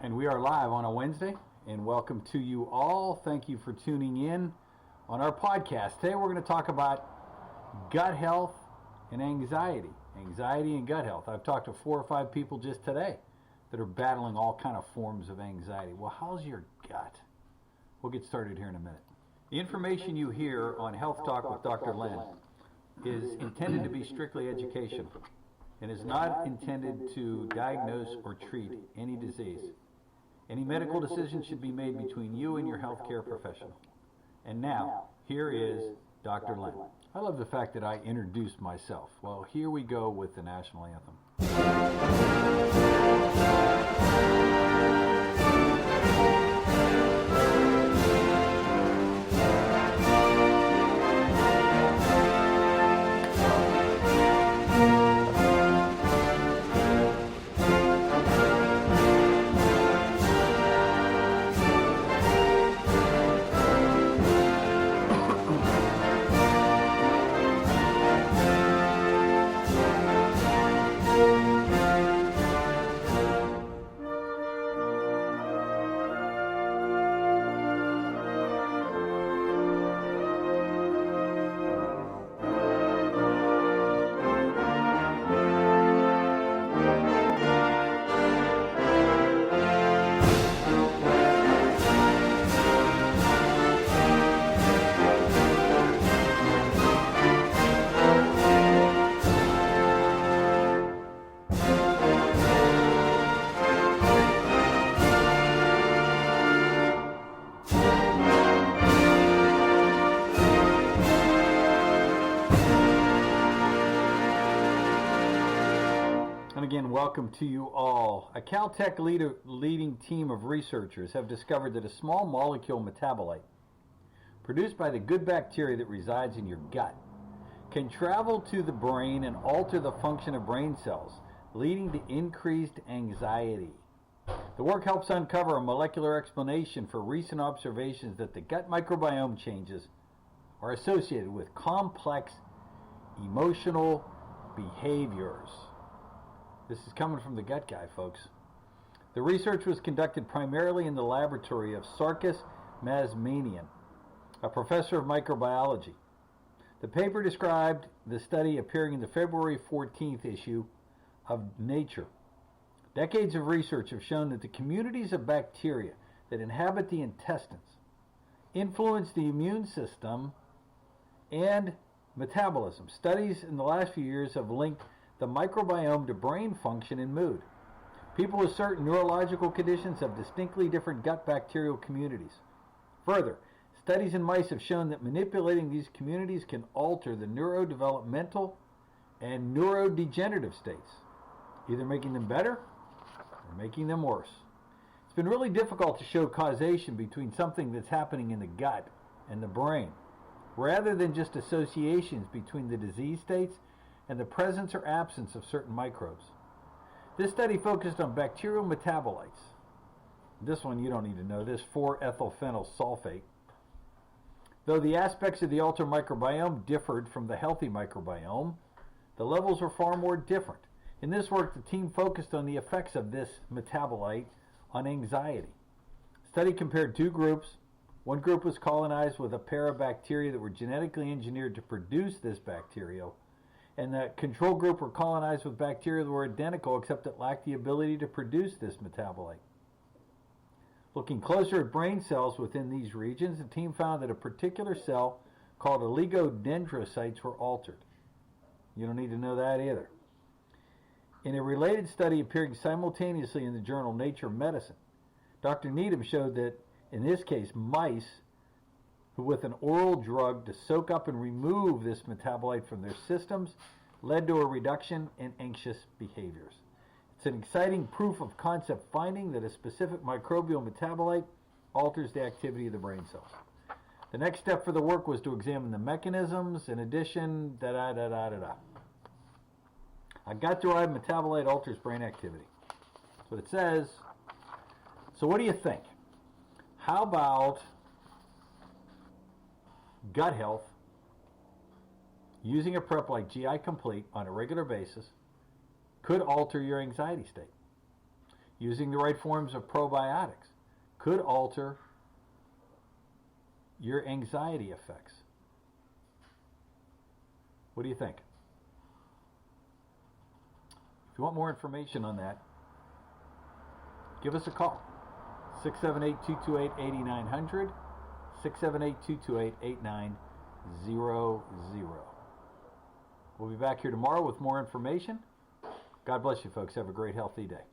And we are live on a Wednesday, and welcome to you all. Thank you for tuning in on our podcast. Today we're going to talk about gut health and anxiety. Anxiety and gut health. I've talked to 4 or 5 people just today that are battling all kind of forms of anxiety. Well, how's your gut? We'll get started here in a minute. The information you hear on Health Talk with Dr. Len is intended to be strictly educational and is not intended to diagnose or treat any disease. Any medical decision should be made between you and your healthcare professional. And now, here is Dr. Len. I love the fact that I introduced myself. Well, here we go with the national anthem. Again, welcome to you all. A Caltech leading team of researchers have discovered that a small molecule metabolite produced by the good bacteria that resides in your gut can travel to the brain and alter the function of brain cells, leading to increased anxiety. The work helps uncover a molecular explanation for recent observations that the gut microbiome changes are associated with complex emotional behaviors. This is coming from the gut guy, folks. The research was conducted primarily in the laboratory of Sarkis Mazmanian, a professor of microbiology. The paper described the study appearing in the February 14th issue of Nature. Decades of research have shown that the communities of bacteria that inhabit the intestines influence the immune system and metabolism. Studies in the last few years have linked the microbiome to brain function and mood. People with certain neurological conditions have distinctly different gut bacterial communities. Further, studies in mice have shown that manipulating these communities can alter the neurodevelopmental and neurodegenerative states, either making them better or making them worse. It's been really difficult to show causation between something that's happening in the gut and the brain, rather than just associations between the disease states and the presence or absence of certain microbes. This study focused on bacterial metabolites. This one you don't need to know, this 4-ethylphenyl sulfate. Though the aspects of the altered microbiome differed from the healthy microbiome, the levels were far more different. In this work, the team focused on the effects of this metabolite on anxiety. The study compared 2 groups. One group was colonized with a pair of bacteria that were genetically engineered to produce this bacteria, and the control group were colonized with bacteria that were identical except it lacked the ability to produce this metabolite. Looking closer at brain cells within these regions, the team found that a particular cell called oligodendrocytes were altered. You don't need to know that either. In a related study appearing simultaneously in the journal Nature Medicine, Dr. Needham showed that, in this case, mice who with an oral drug to soak up and remove this metabolite from their systems led to a reduction in anxious behaviors. It's an exciting proof of concept finding that a specific microbial metabolite alters the activity of the brain cells. The next step for the work was to examine the mechanisms. In addition, a gut-derived metabolite alters brain activity. That's what it says. So what do you think? How about gut health, using a prep like GI Complete on a regular basis, could alter your anxiety state? using the right forms of probiotics could alter your anxiety effects. What do you think? If you want more information on that, give us a call. 678-228-8900, 678-228-8900. We'll be back here tomorrow with more information. God bless you, folks. Have a great, healthy day.